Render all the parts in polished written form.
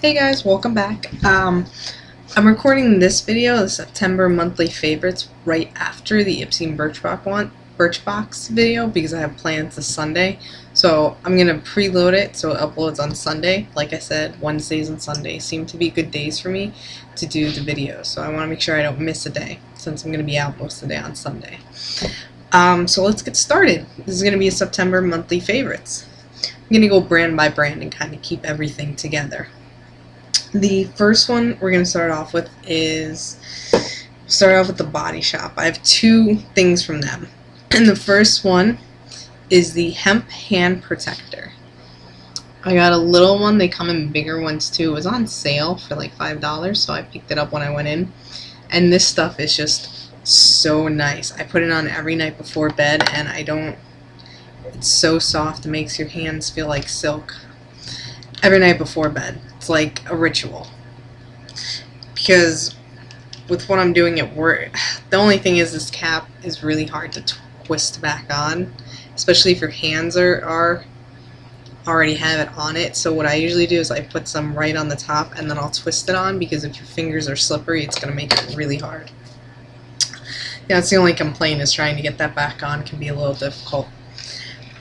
Hey guys, welcome back. I'm recording this video, the September monthly favorites, right after the Ipsy Birchbox video because I have plans this Sunday. So I'm gonna preload it so it uploads on Sunday. Like I said, Wednesdays and Sundays seem to be good days for me to do the videos. So I want to make sure I don't miss a day since I'm gonna be out most of the day on Sunday. So let's get started. This is gonna be a September monthly favorites. I'm gonna go brand by brand and kind of keep everything together. The first one we're going to start off with the Body Shop. I have two things from them. And the first one is the Hemp Hand Protector. I got a little one. They come in bigger ones too. It was on sale for like $5, so I picked it up when I went in. And this stuff is just so nice. I put it on every night before bed, and it's so soft. It makes your hands feel like silk. Every night before bed. It's like a ritual. Because with what I'm doing at work, the only thing is this cap is really hard to twist back on, especially if your hands are already have it on it. So what I usually do is I put some right on the top and then I'll twist it on, because if your fingers are slippery, it's going to make it really hard. Yeah, that's the only complaint, is trying to get that back on can be a little difficult.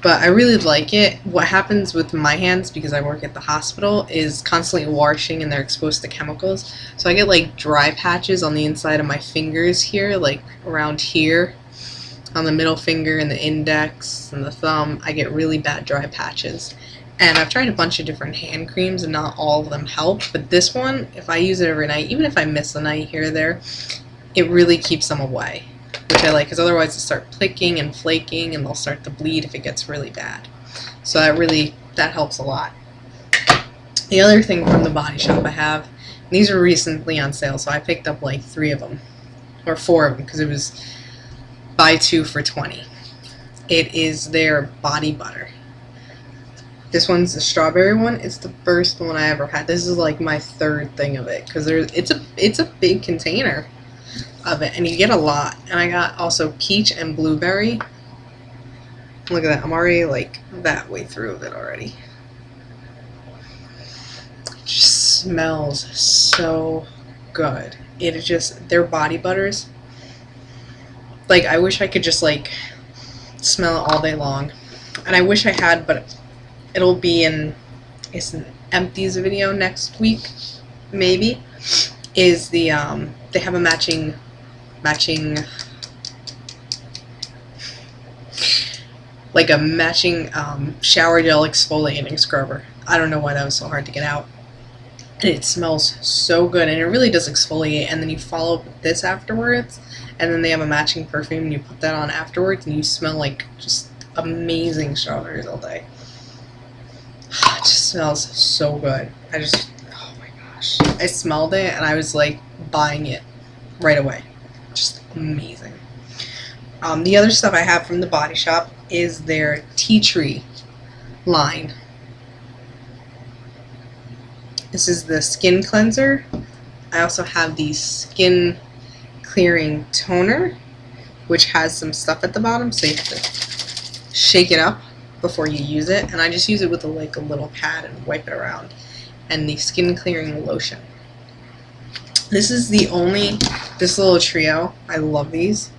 But I really like it. What happens with my hands, because I work at the hospital, is constantly washing and they're exposed to chemicals. So I get like dry patches on the inside of my fingers here, like around here, on the middle finger and the index and the thumb. I get really bad dry patches. And I've tried a bunch of different hand creams and not all of them help. But this one, if I use it every night, even if I miss a night here or there, it really keeps them away. Which I like, because otherwise they start plicking and flaking and they'll start to bleed if it gets really bad. So that helps a lot. The other thing from the Body Shop I have, these were recently on sale, so I picked up like 3 of them, or 4 of them, because it was buy 2 for $20. It is their body butter. This one's the strawberry one. It's the first one I ever had. This is like my 3rd thing of it, because it's a big container of it, and you get a lot. And I got also peach and blueberry. Look at that, I'm already like that way through of it already. It just smells so good. Their body butters, like, I wish I could just like smell it all day long. And I wish I had, but it'll be it's an empties video next week, maybe. Is the they have a matching shower gel exfoliating scrubber. I don't know why that was so hard to get out. And it smells so good, and it really does exfoliate. And then you follow up with this afterwards, and then they have a matching perfume, and you put that on afterwards, and you smell like just amazing strawberries all day. It just smells so good. Oh my gosh. I smelled it, and I was like buying it right away. Just amazing. The other stuff I have from the Body Shop is their Tea Tree line. This is the skin cleanser. I also have the skin clearing toner, which has some stuff at the bottom, so you have to shake it up before you use it. And I just use it with a little pad and wipe it around. And the skin clearing lotion. This little trio. I love these.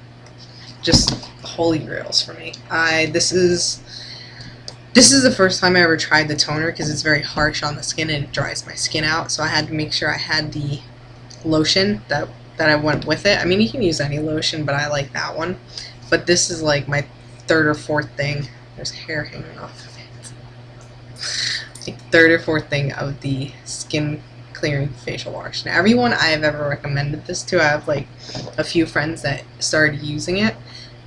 Just holy grails for me. This is the first time I ever tried the toner, because it's very harsh on the skin and it dries my skin out. So I had to make sure I had the lotion that I went with it. I mean, you can use any lotion, but I like that one. But this is like my 3rd or 4th thing. There's hair hanging off of it. Like 3rd or 4th thing of the skin clearing facial wash. Now, everyone I have ever recommended this to, I have like a few friends that started using it,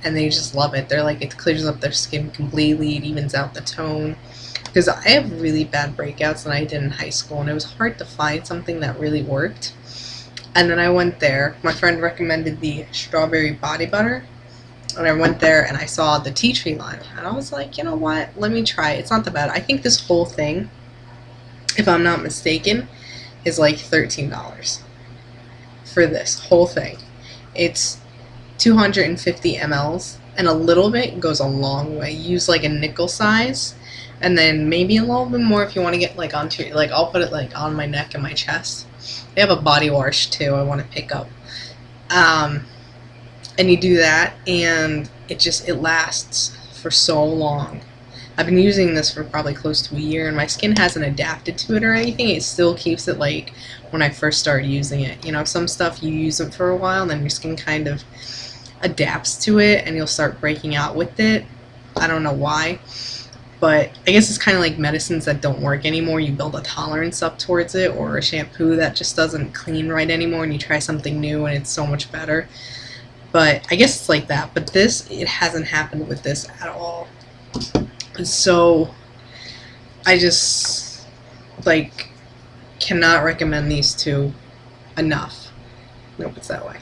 and they just love it. They're like, it clears up their skin completely, it evens out the tone. Because I have really bad breakouts than I did in high school, and it was hard to find something that really worked. And then I went there. My friend recommended the strawberry body butter, and I went there and I saw the Tea Tree line, and I was like, you know what? Let me try it. It's not that bad. I think this whole thing, if I'm not mistaken, is like $13 for this whole thing. It's 250 mLs, and a little bit goes a long way. Use like a nickel size, and then maybe a little bit more if you want to get like onto, like I'll put it like on my neck and my chest. They have a body wash too I want to pick up. And you do that, and it lasts for so long. I've been using this for probably close to a year, and my skin hasn't adapted to it or anything. It still keeps it like when I first started using it. You know, some stuff you use it for a while, and then your skin kind of adapts to it, and you'll start breaking out with it. I don't know why, but I guess it's kind of like medicines that don't work anymore. You build a tolerance up towards it, or a shampoo that just doesn't clean right anymore, and you try something new, and it's so much better. But I guess it's like that. But this, it hasn't happened with this at all. So I just like cannot recommend these two enough. Nope, it's that way.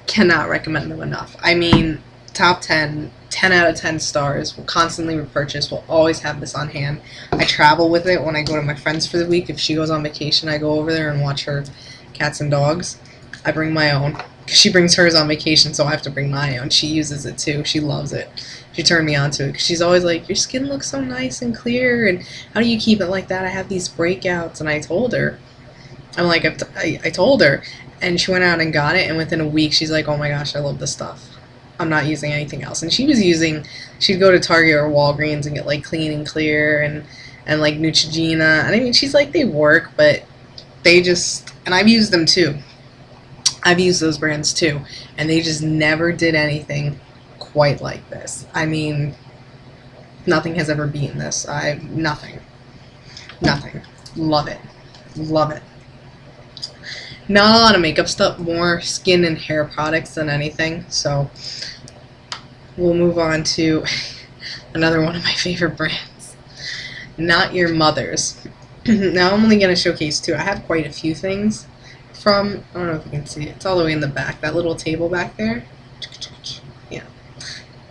Cannot recommend them enough. I mean, top 10, 10 out of 10 stars. Will constantly repurchase. Will always have this on hand. I travel with it when I go to my friends for the week. If she goes on vacation, I go over there and watch her cats and dogs. I bring my own. She brings hers on vacation, so I have to bring my own. She uses it too. She loves it. She turned me on to it because she's always like, your skin looks so nice and clear, and how do you keep it like that? I have these breakouts. And I told her, I'm like, I told her, and she went out and got it, and within a week she's like, oh my gosh, I love this stuff. I'm not using anything else. And she was using, she'd go to Target or Walgreens and get like Clean and Clear and like Neutrogena. And I mean, she's like, they work, but they just, and I've used them too. I've used those brands too, and they just never did anything quite like this. I mean, nothing has ever beaten this. Nothing. Love it. Love it. Not a lot of makeup stuff, more skin and hair products than anything, so we'll move on to another one of my favorite brands. Not Your Mother's. Now I'm only going to showcase two. I have quite a few things from, I don't know if you can see it, it's all the way in the back, that little table back there. Yeah,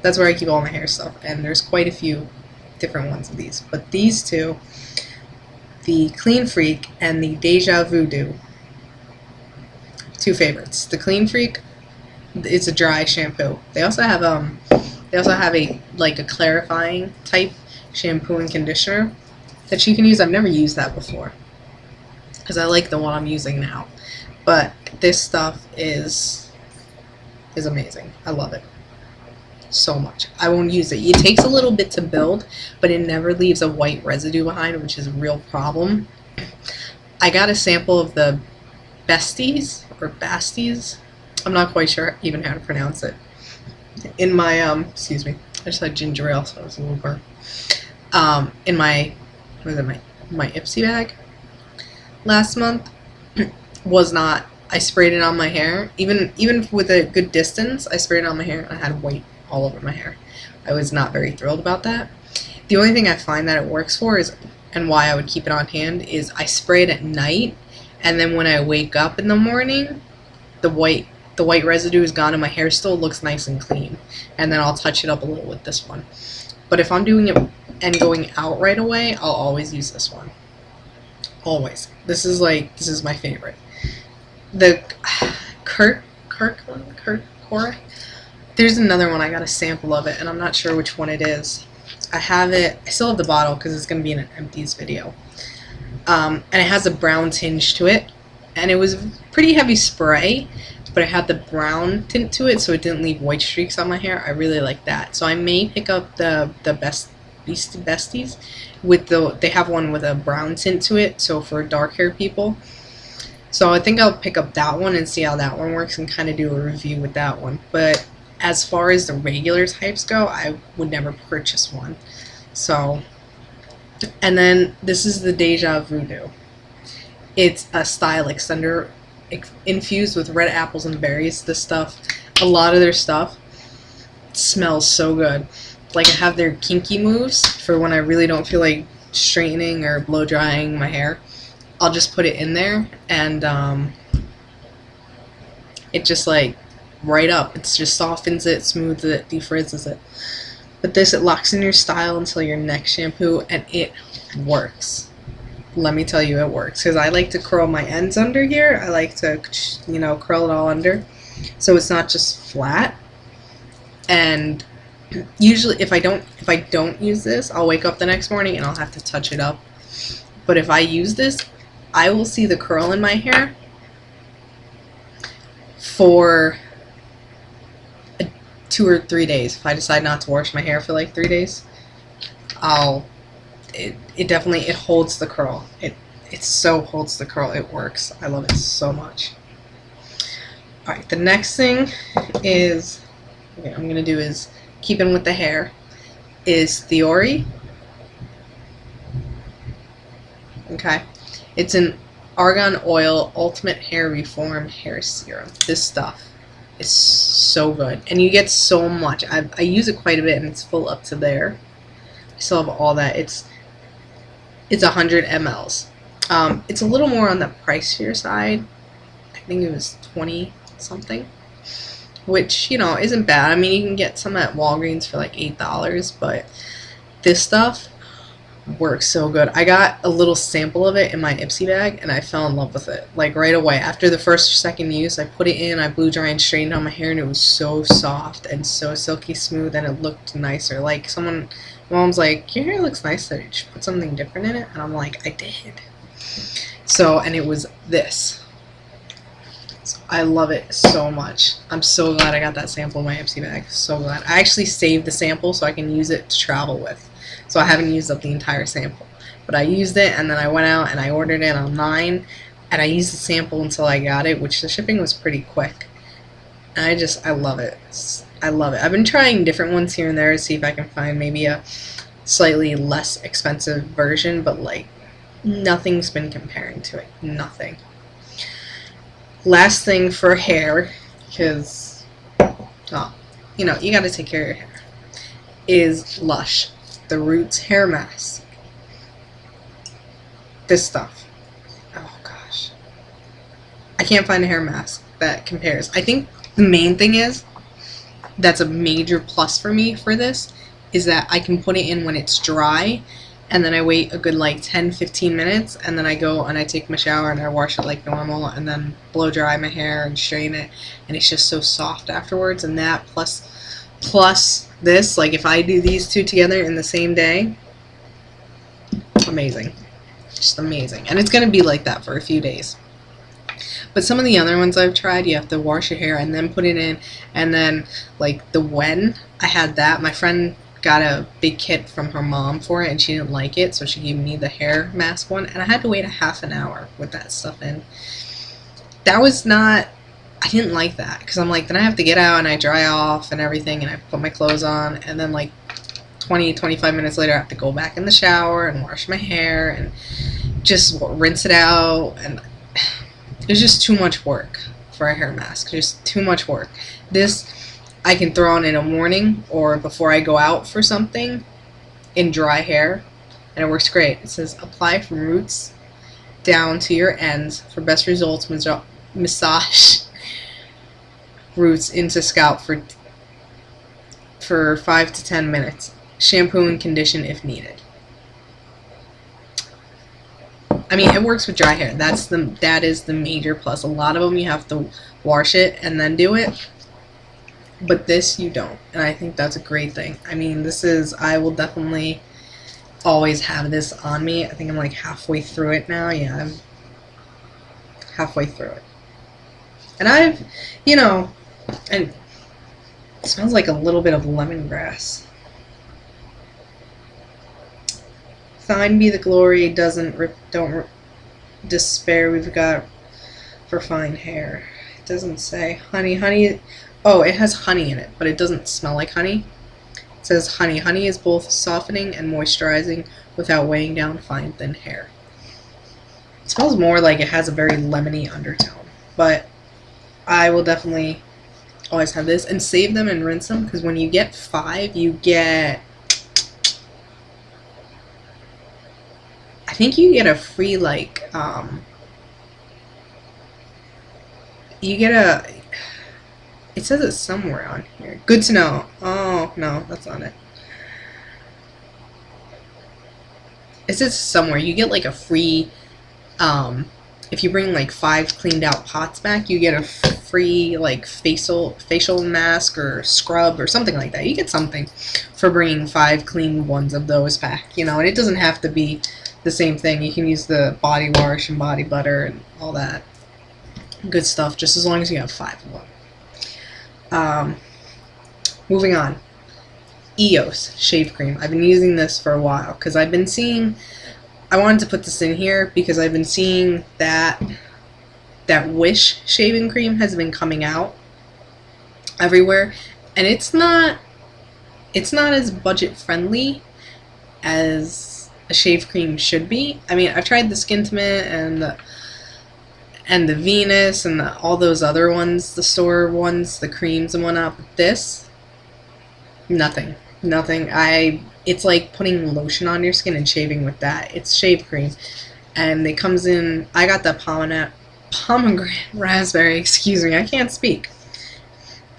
that's where I keep all my hair stuff, and there's quite a few different ones of these, but these two, the Clean Freak and the Deja Voodoo, two favorites. The Clean Freak, it's a dry shampoo. They also have a like a clarifying type shampoo and conditioner that you can use. I've never used that before because I like the one I'm using now. But this stuff is amazing. I love it so much. I won't use it. It takes a little bit to build, but it never leaves a white residue behind, which is a real problem. I got a sample of the Besties or Basties. I'm not quite sure even how to pronounce it. In my excuse me, I just had ginger ale, so I was a little burnt. In my, what is it, my Ipsy bag last month. Was not, I sprayed it on my hair, even with a good distance. I sprayed it on my hair and I had white all over my hair. I was not very thrilled about that. The only thing I find that it works for is, and why I would keep it on hand, is I spray it at night, and then when I wake up in the morning, the white residue is gone and my hair still looks nice and clean, and then I'll touch it up a little with this one. But if I'm doing it and going out right away, I'll always use this one. Always. This is my favorite. The Kirkora. There's another one. I got a sample of it, and I'm not sure which one it is. I have it. I still have the bottle because it's going to be in an empties video. And it has a brown tinge to it, and it was pretty heavy spray, but it had the brown tint to it, so it didn't leave white streaks on my hair. I really like that. So I may pick up the Besties with they have one with a brown tint to it, so for dark hair people. So I think I'll pick up that one and see how that one works and kind of do a review with that one. But as far as the regular types go, I would never purchase one. So, and then this is the Deja Voodoo. It's a style extender infused with red apples and berries. This stuff, a lot of their stuff smells so good. Like, I have their kinky moves for when I really don't feel like straightening or blow drying my hair. I'll just put it in there, and it just like right up. It just softens it, smooths it, defrizzes it. But this, it locks in your style until your next shampoo, and it works. Let me tell you, it works. Because I like to curl my ends under here. I like to, curl it all under, so it's not just flat. And Usually, if I don't use this, I'll wake up the next morning and I'll have to touch it up. But if I use this, I will see the curl in my hair for 2 or 3 days. If I decide not to wash my hair for like 3 days, it definitely, it holds the curl. It so holds the curl. It works. I love it so much. Alright, the next thing is, okay, I'm gonna do is, keeping with the hair, is Thiori. Okay, it's an Argan Oil Ultimate Hair Reform Hair Serum. This stuff is so good, and you get so much. I use it quite a bit, and it's full up to there. I still have all that. It's 100 mLs. It's a little more on the pricier side. I think it was 20 something, which, you know, isn't bad. I mean, you can get some at Walgreens for like $8, but this stuff works so good. I got a little sample of it in my Ipsy bag, and I fell in love with it, like right away. After the first or second use, I put it in, I blew dry and straightened out my hair, and it was so soft and so silky smooth, and it looked nicer. Like, my mom's like, your hair looks nicer, you should put something different in it, and I'm like, I did. So, and it was this. So I love it so much. I'm so glad I got that sample in my Ipsy bag. So glad. I actually saved the sample so I can use it to travel with. So I haven't used up the entire sample. But I used it, and then I went out and I ordered it online, and I used the sample until I got it, which the shipping was pretty quick. And I love it. I love it. I've been trying different ones here and there to see if I can find maybe a slightly less expensive version, but like, nothing's been comparing to it. Nothing. Last thing for hair, because, oh, you know, you gotta take care of your hair, is Lush, the Roots Hair Mask. This stuff. Oh gosh. I can't find a hair mask that compares. I think the main thing is, that's a major plus for me for this, is that I can put it in when it's dry, and then I wait a good like 10-15 minutes, and then I go and I take my shower and I wash it like normal, and then blow dry my hair and straighten it, and it's just so soft afterwards. And that plus this, like if I do these two together in the same day, amazing. Just amazing. And it's going to be like that for a few days. But some of the other ones I've tried, you have to wash your hair and then put it in, and then like the Wen, I had that. My friend got a big kit from her mom for it, and she didn't like it, so she gave me the hair mask one, and I had to wait a half an hour with that stuff in. That was not, I didn't like that, because I'm like, then I have to get out and I dry off and everything, and I put my clothes on, and then like 20-25 minutes later I have to go back in the shower and wash my hair and just rinse it out, and it's just too much work for a hair mask. Just too much work. This I can throw on in the morning or before I go out for something in dry hair, and it works great. It says apply from roots down to your ends for best results. Massage roots into scalp for 5 to 10 minutes. Shampoo and condition if needed. I mean, it works with dry hair. That is the major plus. A lot of them you have to wash it and then do it, but this you don't, and I think that's a great thing. I mean, I will definitely always have this on me. I think I'm like halfway through it now. Yeah, I'm halfway through it, and I've, you know, and it smells like a little bit of lemongrass. Thine be the glory, don't despair, we've got for fine hair. It doesn't say honey, oh, it has honey in it, but it doesn't smell like honey. It says honey. Honey is both softening and moisturizing without weighing down fine, thin hair. It smells more like it has a very lemony undertone, but I will definitely always have this, and save them and rinse them, because when you get 5, you get, I think you get a free, like, you get a, it says it somewhere on here. Good to know. Oh, no, that's not it. It says somewhere you get like a free if you bring like 5 cleaned out pots back, you get a free like facial mask or scrub or something like that. You get something for bringing 5 clean ones of those back, you know, and it doesn't have to be the same thing. You can use the body wash and body butter and all that good stuff, just as long as you have 5 of them. Moving on. EOS shave cream. I've been using this for a while because I've been seeing, I wanted to put this in here because I've been seeing that Wish shaving cream has been coming out everywhere, and it's not as budget friendly as a shave cream should be. I mean, I've tried the Skintimate and the Venus and all those other ones, the store ones, the creams and whatnot, but this, nothing. It's like putting lotion on your skin and shaving with that. It's shave cream, and it comes in, I got the pomegranate raspberry, excuse me, I can't speak,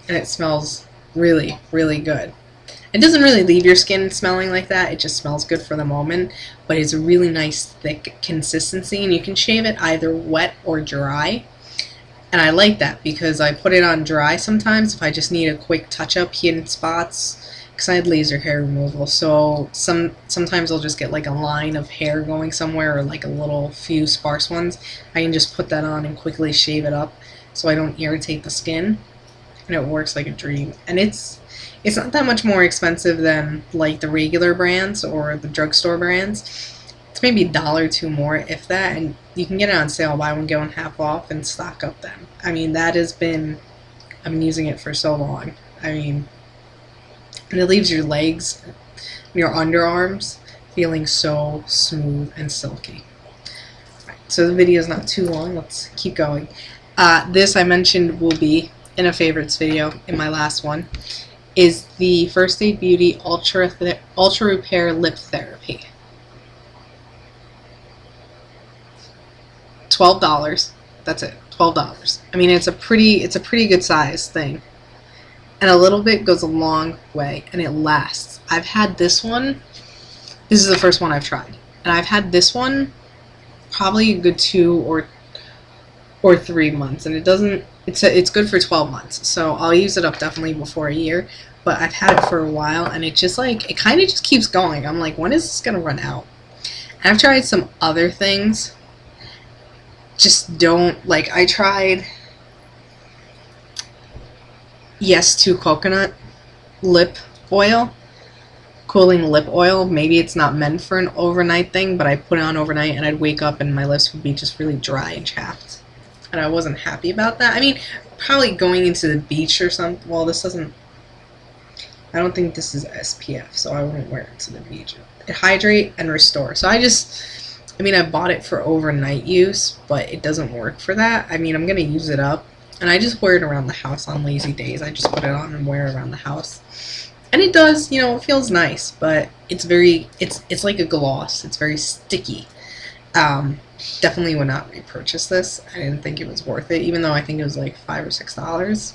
and it smells really, really good. It doesn't really leave your skin smelling like that, it just smells good for the moment, but it's a really nice thick consistency, and you can shave it either wet or dry. And I like that because I put it on dry sometimes if I just need a quick touch-up, hidden spots, because I had laser hair removal, so sometimes I'll just get like a line of hair going somewhere or like a little few sparse ones. I can just put that on and quickly shave it up so I don't irritate the skin, and it works like a dream. And it's not that much more expensive than like the regular brands or the drugstore brands. It's maybe $1 or $2 more, if that, and you can get it on sale, buy one get one half off, and stock up then. I mean, I've been using it for so long. I mean, and it leaves your legs, your underarms, feeling so smooth and silky. Right, so the video is not too long. Let's keep going. This I mentioned will be in a favorites video in my last one. Is the First Aid Beauty Ultra Repair Lip Therapy. $12. That's it. $12. I mean, it's a pretty good size thing, and a little bit goes a long way, and it lasts. I've had this one. This is the first one I've tried, and I've had this one probably a good 2 or 3 months, and it's good for 12 months. So I'll use it up definitely before a year. But I've had it for a while, and it kind of just keeps going. I'm like, when is this gonna run out? And I've tried some other things. Just don't, like, I tried Yes2 coconut lip oil, cooling lip oil. Maybe it's not meant for an overnight thing, but I put it on overnight and I'd wake up and my lips would be just really dry and chapped, and I wasn't happy about that. I mean, probably going into the beach or something. Well, this doesn't, I don't think this is SPF, so I wouldn't wear it to the beach. It hydrate and restore. So I bought it for overnight use, but it doesn't work for that. I mean, I'm going to use it up, and I just wear it around the house on lazy days. I just put it on and wear it around the house. And it does, you know, it feels nice, but it's like a gloss. It's very sticky. Definitely would not repurchase this. I didn't think it was worth it, even though I think it was like $5 or $6.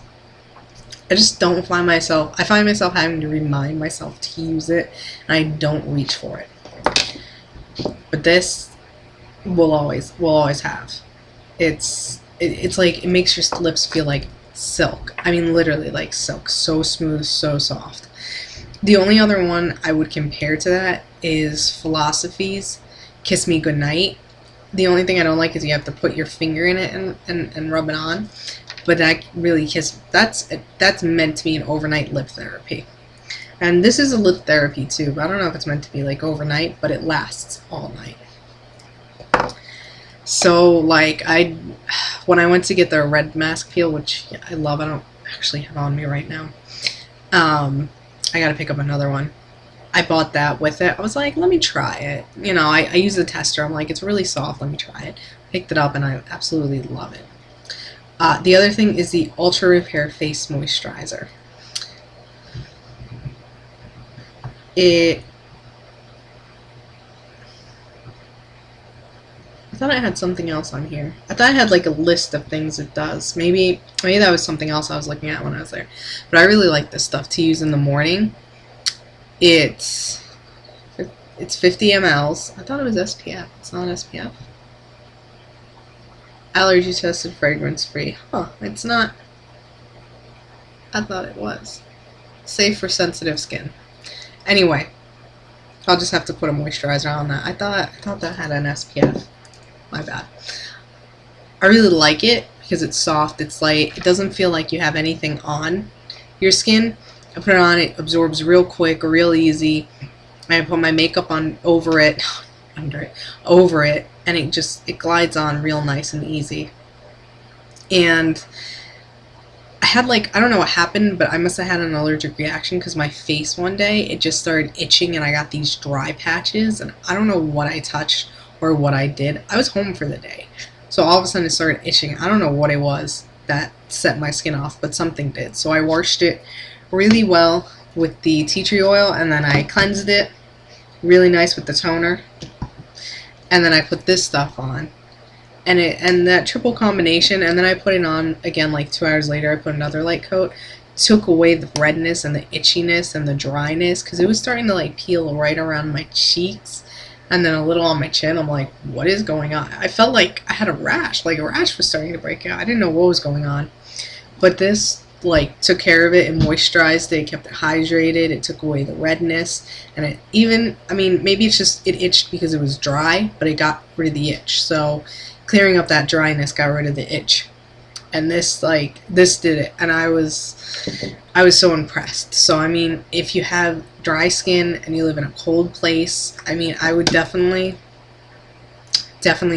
I just don't find myself, I find myself having to remind myself to use it, and I don't reach for it. But this will always have. It's like, it makes your lips feel like silk. I mean, literally like silk. So smooth, so soft. The only other one I would compare to that is Philosophy's Kiss Me Goodnight. The only thing I don't like is you have to put your finger in it and rub it on. But that really that's meant to be an overnight lip therapy. And this is a lip therapy too, but I don't know if it's meant to be like overnight, but it lasts all night. So like when I went to get the red mask peel, which I love, I don't actually have on me right now. I gotta pick up another one. I bought that with it. I was like, let me try it. You know, I use the tester. I'm like, it's really soft. Let me try it. Picked it up and I absolutely love it. The other thing is the Ultra Repair Face Moisturizer. I thought I had something else on here. I thought I had like a list of things it does. Maybe that was something else I was looking at when I was there. But I really like this stuff to use in the morning. It's 50 mLs. I thought it was SPF. It's not SPF. allergy tested, fragrance free. Huh, it's not. I thought it was. Safe for sensitive skin. Anyway, I'll just have to put a moisturizer on that. I thought that had an SPF. My bad. I really like it because it's soft, it's light. It doesn't feel like you have anything on your skin. I put it on, it absorbs real quick, real easy. I put my makeup on over it, over it, and it glides on real nice and easy. And I had I don't know what happened, but I must have had an allergic reaction because my face one day, it just started itching and I got these dry patches, and I don't know what I touched or what I did. I was home for the day. So all of a sudden it started itching. I don't know what it was that set my skin off, but something did. So I washed it really well with the tea tree oil, and then I cleansed it really nice with the toner. And then I put this stuff on. And that triple combination, and then I put it on again 2 hours later. I put another light coat. Took away the redness and the itchiness and the dryness because it was starting to peel right around my cheeks. And then a little on my chin. I'm like, what is going on? I felt like I had a rash. A rash was starting to break out. I didn't know what was going on. But this, took care of it and moisturized it. It kept it hydrated. It took away the redness. And it even, maybe it's just, it itched because it was dry, but it got rid of the itch. So clearing up that dryness got rid of the itch. And this did it. And I was so impressed. So, if you have dry skin and you live in a cold place, I would definitely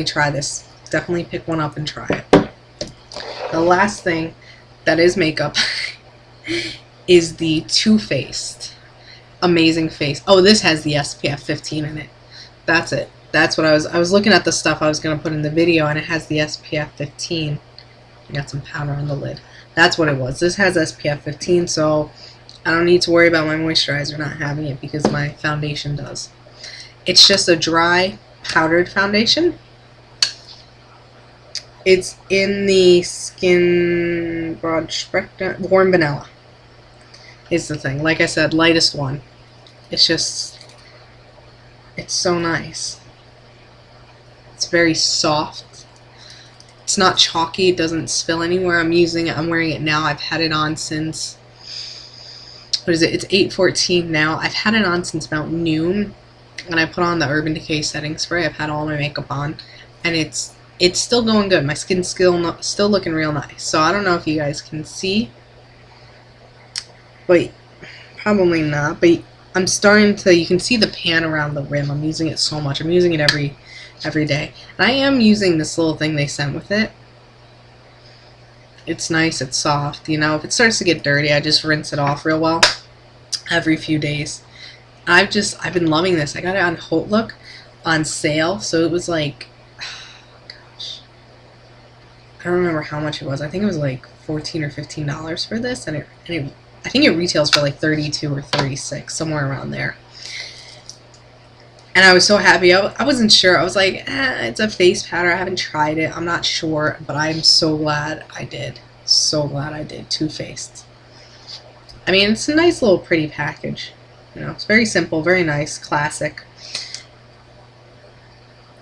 try this. Definitely pick one up and try it. The last thing that is makeup is the Too Faced Amazing Face. Oh, this has the SPF 15 in it. That's it. That's what I was looking at the stuff I was going to put in the video, and it has the SPF 15. I got some powder on the lid. That's what it was. This has SPF 15, so I don't need to worry about my moisturizer not having it because my foundation does. It's just a dry, powdered foundation. It's in the Skin Broad Spectrum Warm Vanilla is the thing. Like I said, lightest one. It's so nice. It's very soft. It's not chalky. It doesn't spill anywhere. I'm using it. I'm wearing it now. I've had it on since, what is it? It's 8:14 now. I've had it on since about noon. And I put on the Urban Decay setting spray. I've had all my makeup on. And it's still going good. My skin's still looking real nice. So I don't know if you guys can see. But probably not. But I'm starting to, you can see the pan around the rim. I'm using it so much. I'm using it every day. And I am using this little thing they sent with it. It's nice, it's soft. If it starts to get dirty, I just rinse it off real well every few days. I've been loving this. I got it on HauteLook on sale, so it was gosh, I don't remember how much it was. I think it was $14 or $15 for this, and I think it retails for $32 or $36, somewhere around there. And I was so happy. I wasn't sure. I was like, it's a face powder. I haven't tried it. I'm not sure. But I'm so glad I did. So glad I did. Too Faced. It's a nice little pretty package. It's very simple, very nice, classic.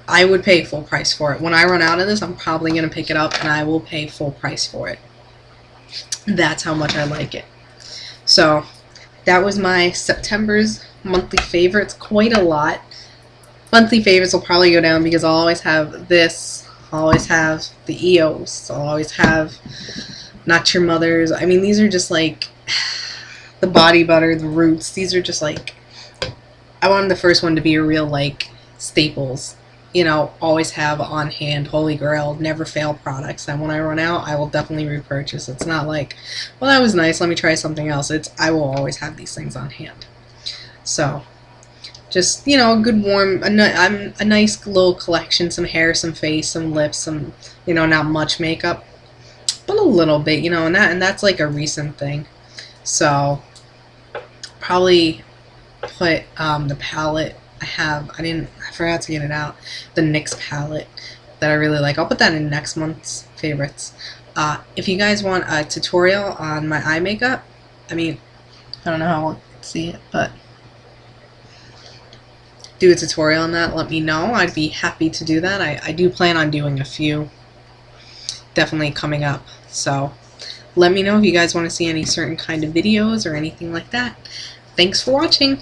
I would pay full price for it. When I run out of this, I'm probably going to pick it up and I will pay full price for it. That's how much I like it. So, that was my September's monthly favorites. Quite a lot. Monthly favorites will probably go down because I'll always have this, I'll always have the EOS, I'll always have Not Your Mother's. These are just the Body Butter, the Roots. These are just I wanted the first one to be a real staples. Always have on hand, Holy Grail, never fail products. And when I run out, I will definitely repurchase. It's not well, that was nice, let me try something else. I will always have these things on hand. So, just, a good warm, a nice little collection, some hair, some face, some lips, some, not much makeup, but a little bit, and that's a recent thing. So, probably put the palette I forgot to get it out, the NYX palette that I really like. I'll put that in next month's favorites. If you guys want a tutorial on my eye makeup, I don't know how you can see it, but do a tutorial on that, let me know. I'd be happy to do that. I do plan on doing a few. definitely coming up. So let me know if you guys want to see any certain kind of videos or anything like that. Thanks for watching.